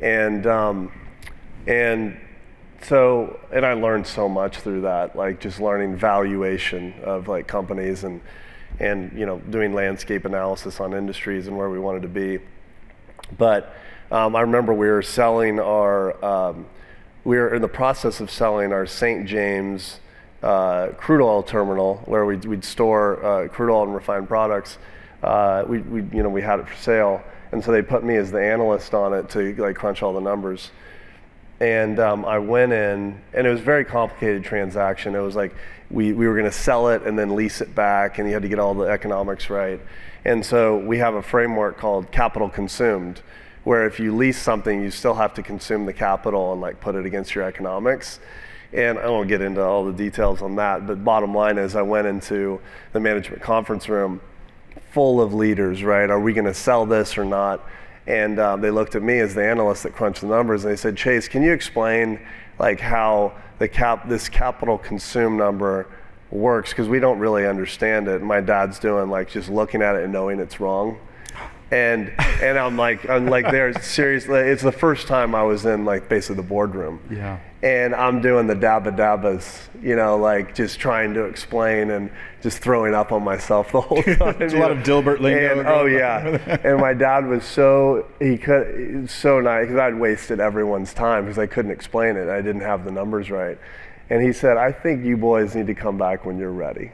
and I learned so much through that, like just learning valuation of like companies and doing landscape analysis on industries and where we wanted to be. But I remember we were selling we were in the process of selling our St. James crude oil terminal where we'd store crude oil and refined products. We had it for sale, and so they put me as the analyst on it to like crunch all the numbers. And I went in, and it was a very complicated transaction. It was like we were going to sell it and then lease it back, and you had to get all the economics right. And so we have a framework called capital consumed, where if you lease something, you still have to consume the capital and like put it against your economics. And I won't get into all the details on that, but bottom line is I went into the management conference room full of leaders, right? Are we going to sell this or not? And they looked at me as the analyst that crunched the numbers, and they said, Chase, can you explain like how this capital consumed number works? Because we don't really understand it. And my dad's doing like just looking at it and knowing it's wrong. And I'm like there seriously, it's the first time I was in like basically the boardroom. Yeah. And I'm doing the dabbas, like just trying to explain and just throwing up on myself the whole time. There's a lot of Dilbert lingo. And, oh yeah. And my dad was so nice, because I'd wasted everyone's time because I couldn't explain it. I didn't have the numbers right. And he said, I think you boys need to come back when you're ready.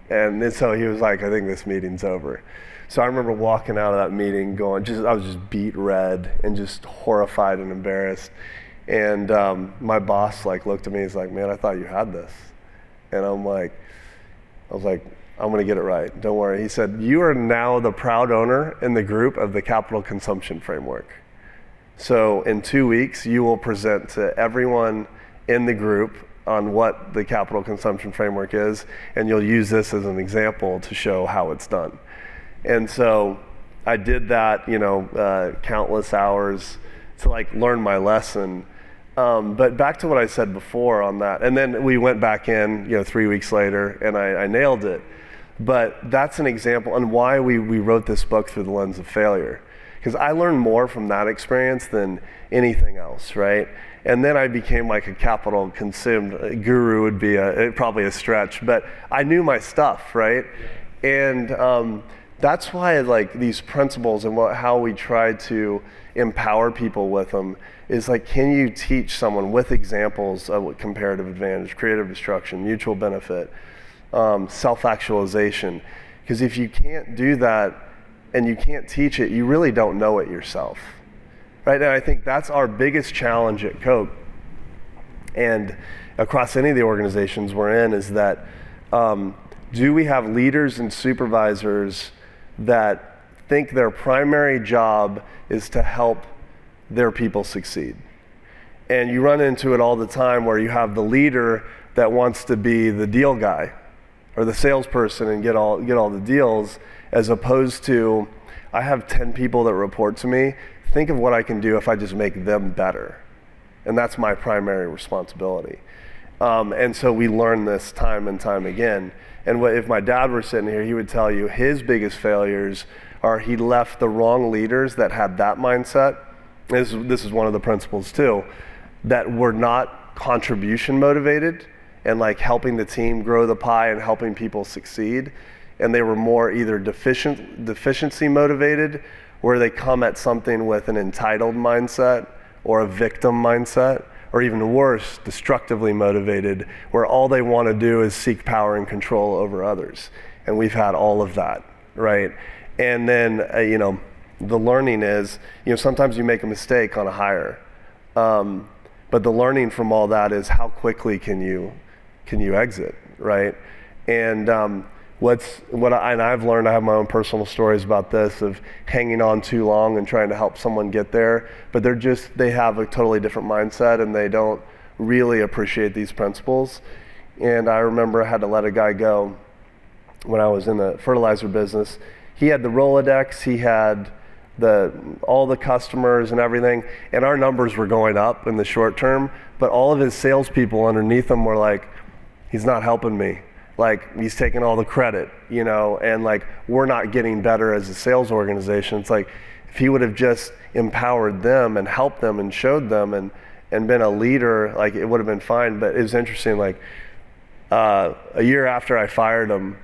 And so he was like, I think this meeting's over. So I remember walking out of that meeting I was just beat red and just horrified and embarrassed. And my boss like looked at me, he's like, man, I thought you had this. And I was like, I'm gonna get it right, don't worry. He said, you are now the proud owner in the group of the capital consumption framework. So in 2 weeks, you will present to everyone in the group on what the capital consumption framework is, and you'll use this as an example to show how it's done. And so I did that, countless hours to like learn my lesson. But back to what I said before on that, and then we went back in, 3 weeks later, and I nailed it. But that's an example on why we wrote this book through the lens of failure. Because I learned more from that experience than anything else, right? And then I became like a capital consumed guru would be probably a stretch, but I knew my stuff, right? And that's why like these principles and how we try to empower people with them is like, can you teach someone with examples of comparative advantage, creative destruction, mutual benefit, self-actualization? Because if you can't do that and you can't teach it, you really don't know it yourself, right? And I think that's our biggest challenge at Koch and across any of the organizations we're in is that do we have leaders and supervisors that think their primary job is to help their people succeed? And you run into it all the time where you have the leader that wants to be the deal guy or the salesperson and get all the deals, as opposed to, I have 10 people that report to me, think of what I can do if I just make them better. And that's my primary responsibility. And so we learn this time and time again. And if my dad were sitting here, he would tell you his biggest failures are he left the wrong leaders that had that mindset. This is one of the principles too, that were not contribution motivated and like helping the team grow the pie and helping people succeed. And they were more either deficiency motivated, where they come at something with an entitled mindset or a victim mindset, or even worse, destructively motivated, where all they want to do is seek power and control over others. And we've had all of that, right? And then, the learning is, sometimes you make a mistake on a hire. But the learning from all that is how quickly can you exit, right? And I've learned, I have my own personal stories about this, of hanging on too long and trying to help someone get there, but they have a totally different mindset and they don't really appreciate these principles. And I remember I had to let a guy go when I was in the fertilizer business. He had the Rolodex, he had all the customers and everything, and our numbers were going up in the short term, but all of his salespeople underneath him were like, he's not helping me. Like, he's taking all the credit, and like, we're not getting better as a sales organization. It's like, if he would have just empowered them and helped them and showed them and been a leader, like, it would have been fine. But it was interesting, like, a year after I fired him,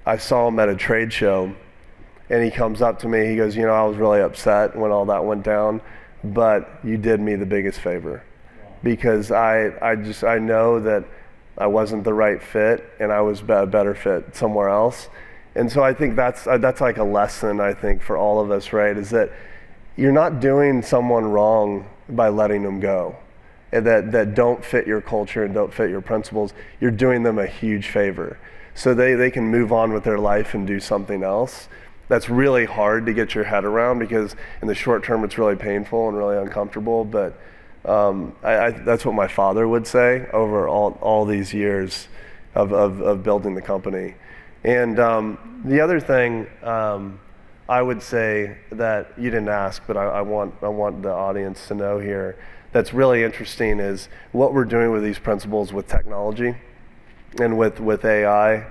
I saw him at a trade show, and he comes up to me, he goes, I was really upset when all that went down, but you did me the biggest favor. Because I know that I wasn't the right fit, and I was a better fit somewhere else. And so I think that's like a lesson, I think, for all of us, right? Is that you're not doing someone wrong by letting them go, and that don't fit your culture and don't fit your principles. You're doing them a huge favor. So they can move on with their life and do something else. That's really hard to get your head around, because in the short term it's really painful and really uncomfortable, but that's what my father would say over all these years of building the company. And the other thing I would say that you didn't ask, but I want the audience to know here, that's really interesting, is what we're doing with these principles with technology and with AI.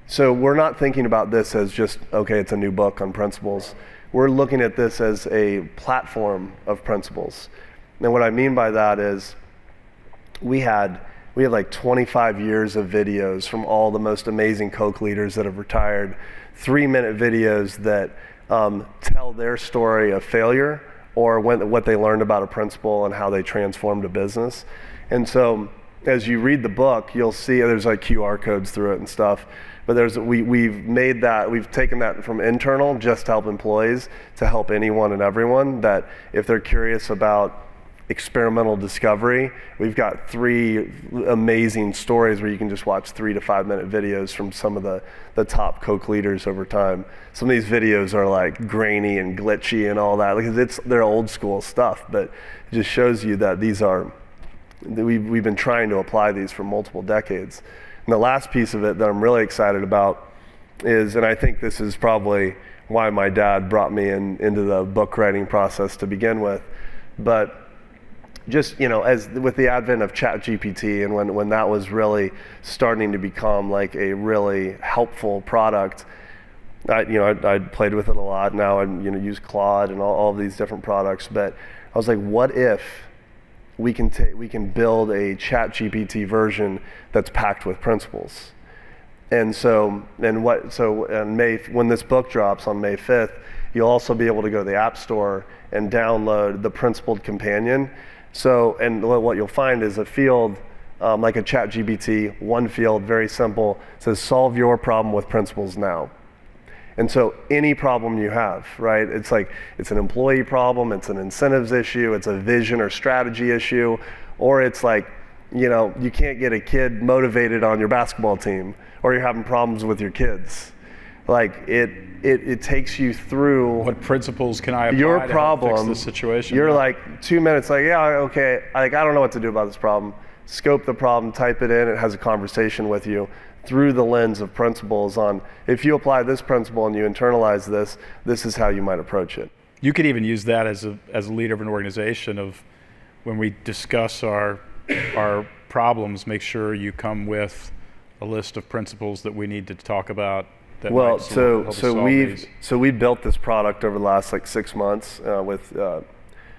So we're not thinking about this as just, okay, it's a new book on principles. We're looking at this as a platform of principles. And what I mean by that is we had like 25 years of videos from all the most amazing Koch leaders that have retired, 3-minute videos that tell their story of failure or what they learned about a principle and how they transformed a business. And so as you read the book, you'll see there's like QR codes through it and stuff. But we've taken that from internal, just to help employees, to help anyone and everyone, that if they're curious about experimental discovery, we've got 3 amazing stories where you can just watch 3 to 5 minute videos from some of the top Koch leaders over time. Some of these videos are like grainy and glitchy and all that, because they're old school stuff, but it just shows you that we've been trying to apply these for multiple decades. And the last piece of it that I'm really excited about is, and I think this is probably why my dad brought me into the book writing process to begin with, but just, as with the advent of ChatGPT and when that was really starting to become like a really helpful product, I played with it a lot. Now I use Claude and all of these different products, but I was like, what if we can build a ChatGPT version that's packed with principles? And when this book drops on May 5th, you'll also be able to go to the App Store and download the Principled Companion. So, and what you'll find is a field like a ChatGPT, one field, very simple, says solve your problem with principles now. And so any problem you have, right? It's like, it's an employee problem, it's an incentives issue, it's a vision or strategy issue, or it's like, you can't get a kid motivated on your basketball team, or you're having problems with your kids. Like it takes you through what principles can I apply your to problem, help fix this situation. You're like 2 minutes, like, yeah, okay, I don't know what to do about this problem. Scope the problem, type it in, it has a conversation with you through the lens of principles on, if you apply this principle and you internalize this is how you might approach it. You could even use that as a leader of an organization, of when we discuss our problems, make sure you come with a list of principles that we need to talk about. Well, so we built this product over the last like 6 months with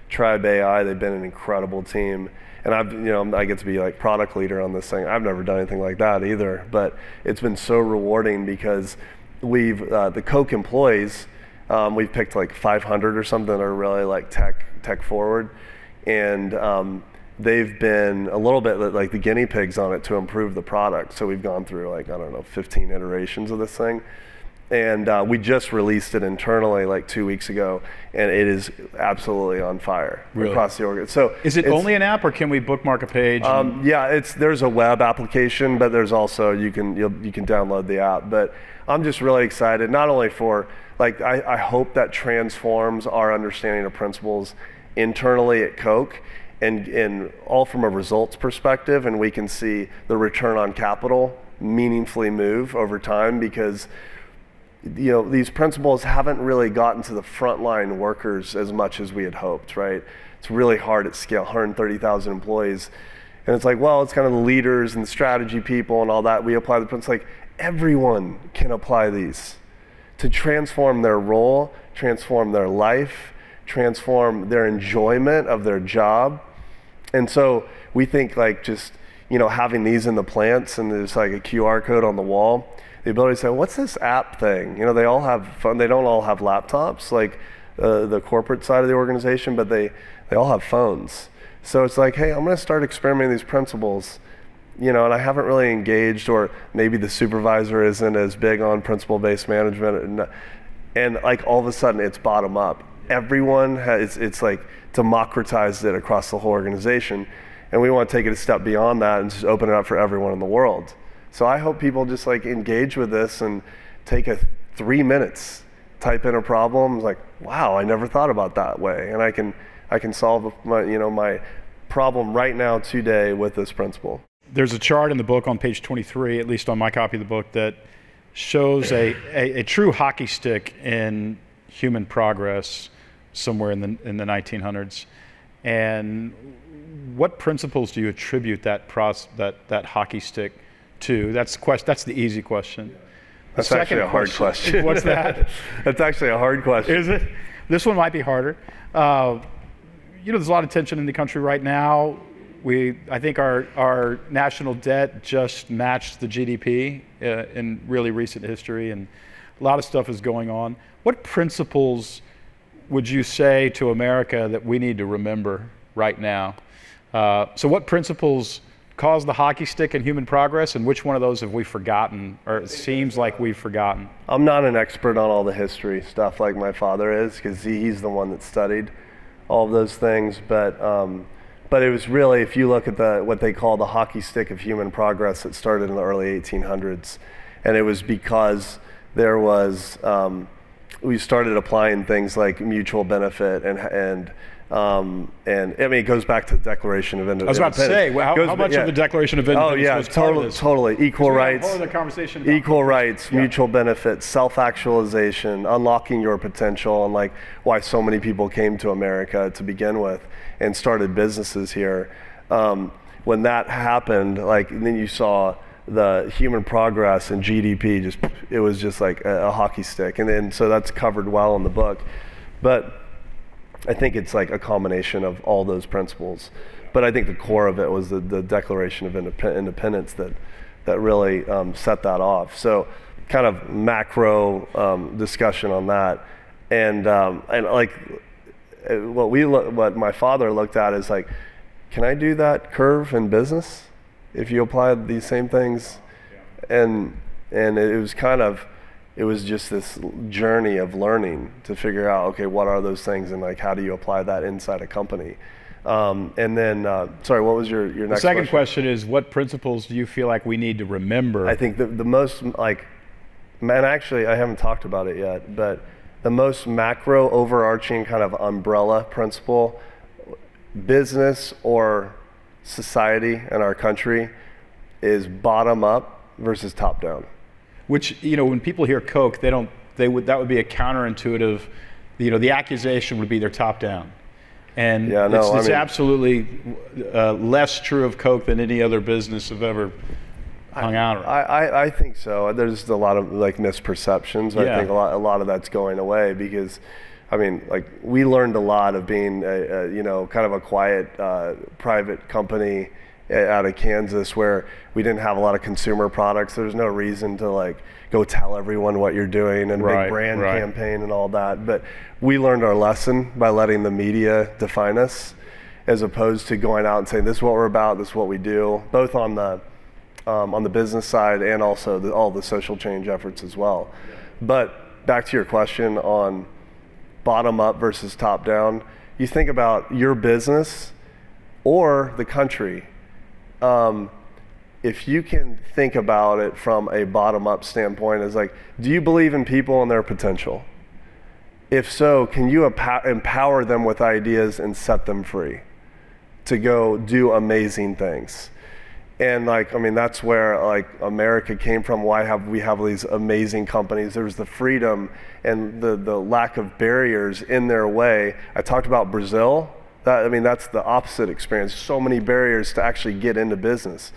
Tribe AI. They've been an incredible team. And I get to be like product leader on this thing. I've never done anything like that either, but it's been so rewarding because the Koch employees, we've picked like 500 or something that are really like tech forward, and they've been a little bit like the guinea pigs on it to improve the product. So we've gone through like, 15 iterations of this thing. And we just released it internally like 2 weeks ago, and it is absolutely on fire across the org. So is it only an app, or can we bookmark a page? Yeah, there's a web application, but there's also you can download the app. But I'm just really excited, not only for like I hope that transforms our understanding of principles internally at Koch, and all from a results perspective, and we can see the return on capital meaningfully move over time, because these principles haven't really gotten to the frontline workers as much as we had hoped, right? It's really hard at scale, 130,000 employees. And it's like, well, it's kind of the leaders and the strategy people and all that. We apply the principles, like everyone can apply these to transform their role, transform their life, transform their enjoyment of their job. And so we think like just, having these in the plants and there's like a QR code on the wall, the ability to say, what's this app thing? They all have fun. They don't all have laptops like the corporate side of the organization, but they all have phones. So it's like, hey, I'm going to start experimenting these principles. and I haven't really engaged, or maybe the supervisor isn't as big on principle-based management, and like all of a sudden it's bottom up. Everyone has, it's like democratized it across the whole organization, and we want to take it a step beyond that and just open it up for everyone in the world. So I hope people just like engage with this and take 3 minutes, type in a problem, like, wow, I never thought about that way, and I can solve my problem right now today with this principle. There's a chart in the book on page 23, at least on my copy of the book, that shows a true hockey stick in human progress somewhere in the 1900s. And what principles do you attribute that hockey stick to? That's the easy question. That's actually a hard question. What's that? That's actually a hard question. Is it? This one might be harder. There's a lot of tension in the country right now. I think our national debt just matched the GDP in really recent history, and a lot of stuff is going on. What principles would you say to America that we need to remember right now? So what principles cause the hockey stick in human progress, and which one of those have we forgotten, or it seems like we've forgotten? I'm not an expert on all the history stuff like my father is, because he's the one that studied all of those things, but it was really, if you look at what they call the hockey stick of human progress, it started in the early 1800s, and it was because there was we started applying things like mutual benefit and I mean, it goes back to the Declaration of Independence. I was about to say, how much of the Declaration of Independence was part of this? Totally. Equal rights, Yeah. mutual benefits, self-actualization, unlocking your potential, and like why so many people came to America to begin with and started businesses here. When that happened, then you saw the human progress and GDP, it was just like a hockey stick. And then, so that's covered well in the book. But I think it's like a combination of all those principles. But I think the core of it was the Declaration of Independence that really set that off. So kind of macro discussion on that. And like what my father looked at is like, can I do that curve in business if you apply these same things? And it was just this journey of learning to figure out, okay, what are those things, and like how do you apply that inside a company? And then, sorry, what was your next question? The second question is, what principles do you feel like we need to remember? I think the most, actually I haven't talked about it yet, but the most macro overarching kind of umbrella principle, business or society in our country, is bottom up versus top down. Which, when people hear Koch, that would be a counterintuitive, the accusation would be they're top down. And it's absolutely less true of Koch than any other business have ever hung out around. I think so. There's a lot of misperceptions. I think a lot of that's going away because, we learned a lot of being kind of a quiet private company out of Kansas where we didn't have a lot of consumer products. There's no reason to go tell everyone what you're doing and big brand campaign and all that. But we learned our lesson by letting the media define us, as opposed to going out and saying, this is what we're about, this is what we do, both on the business side and also all the social change efforts as well. But back to your question on bottom up versus top down, you think about your business or the country. If you can think about it from a bottom-up standpoint, as do you believe in people and their potential? If so, can you empower them with ideas and set them free to go do amazing things? And that's where America came from. Why we have these amazing companies? There's the freedom and the lack of barriers in their way. I talked about Brazil. That's the opposite experience. So many barriers to actually get into business.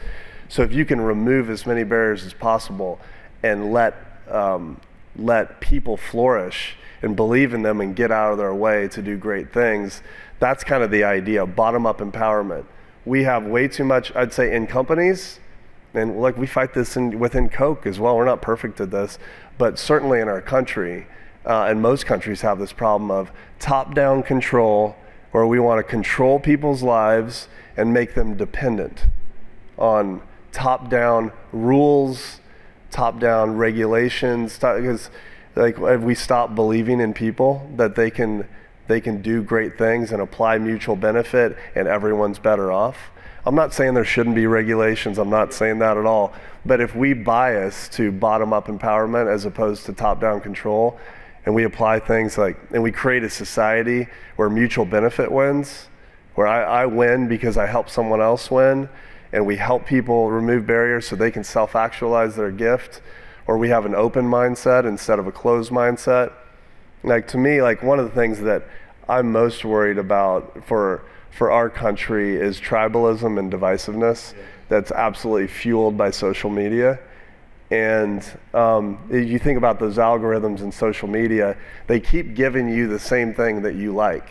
So if you can remove as many barriers as possible and let people flourish and believe in them and get out of their way to do great things, that's kind of the idea, bottom-up empowerment. We have way too much, I'd say, in companies, and we fight this within Koch as well. We're not perfect at this, but certainly in our country, and most countries have this problem of top-down control, where we want to control people's lives and make them dependent on top-down rules, top-down regulations, because like if we stop believing in people that they can do great things and apply mutual benefit and everyone's better off. I'm not saying there shouldn't be regulations, I'm not saying that at all, but if we bias to bottom-up empowerment as opposed to top-down control, and we apply things like, and we create a society where mutual benefit wins, where I win because I help someone else win, and we help people remove barriers so they can self-actualize their gift, or we have an open mindset instead of a closed mindset. Like to me, like one of the things that I'm most worried about for our country is tribalism and divisiveness that's absolutely fueled by social media. And you think about those algorithms in social media, they keep giving you the same thing that you like,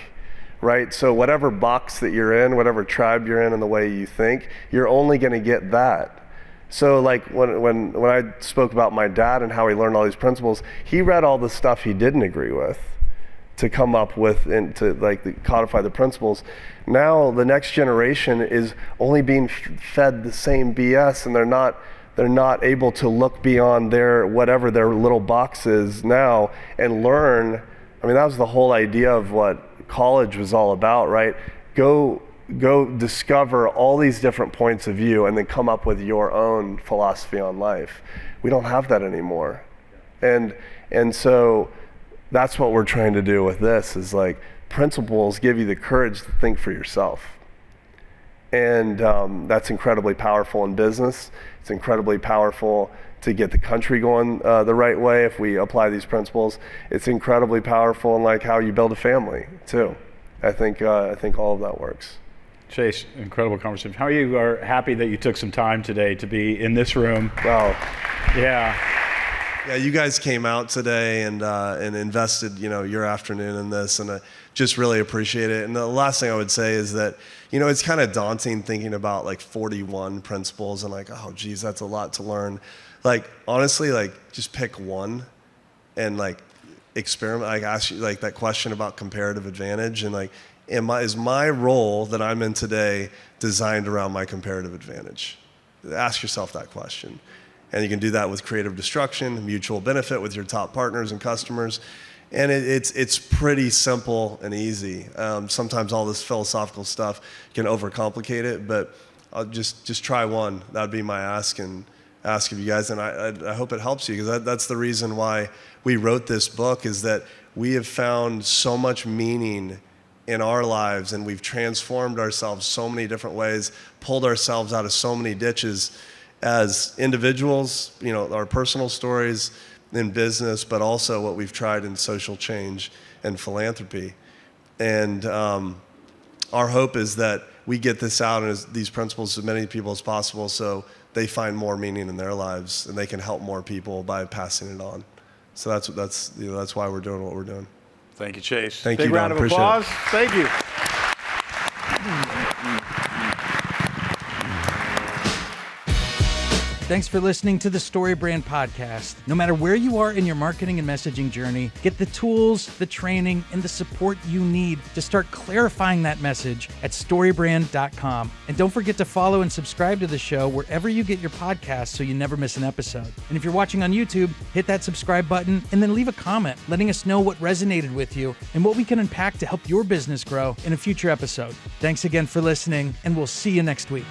right? So whatever box that you're in, whatever tribe you're in and the way you think, you're only gonna get that. So like when I spoke about my dad and how he learned all these principles, he read all the stuff he didn't agree with to come up with and to like codify the principles. Now the next generation is only being fed the same BS, and they're not able to look beyond their whatever their little box is now and learn. I mean, that was the whole idea of what college was all about, right? Go discover all these different points of view and then come up with your own philosophy on life. We don't have that anymore. And so that's what we're trying to do with this, is like principles give you the courage to think for yourself. And that's incredibly powerful in business. It's incredibly powerful to get the country going the right way if we apply these principles. It's incredibly powerful in like how you build a family too. I think all of that works. Chase, incredible conversation. How you are happy that you took some time today to be in this room. Wow. Yeah. Yeah, you guys came out today and invested, your afternoon in this, and I just really appreciate it. And the last thing I would say is that, it's kind of daunting thinking about like 41 principles and like, oh geez, that's a lot to learn. Like honestly, like just pick one and like experiment. Like ask you like that question about comparative advantage, and like, is my role that I'm in today designed around my comparative advantage? Ask yourself that question. And you can do that with creative destruction, mutual benefit with your top partners and customers. And it's pretty simple and easy. Sometimes all this philosophical stuff can overcomplicate it, but I'll just try one. That'd be my ask of you guys. And I hope it helps you, because that's the reason why we wrote this book, is that we have found so much meaning in our lives, and we've transformed ourselves so many different ways, pulled ourselves out of so many ditches as individuals, our personal stories in business, but also what we've tried in social change and philanthropy. And our hope is that we get this out and these principles to as many people as possible, so they find more meaning in their lives and they can help more people by passing it on. So that's why we're doing what we're doing. Thank you, Chase. Thank Big you, round Don. of Appreciate applause. it. Thank you. Thanks for listening to the Story Brand Podcast. No matter where you are in your marketing and messaging journey, get the tools, the training, and the support you need to start clarifying that message at storybrand.com. And don't forget to follow and subscribe to the show wherever you get your podcasts so you never miss an episode. And if you're watching on YouTube, hit that subscribe button and then leave a comment letting us know what resonated with you and what we can unpack to help your business grow in a future episode. Thanks again for listening, and we'll see you next week.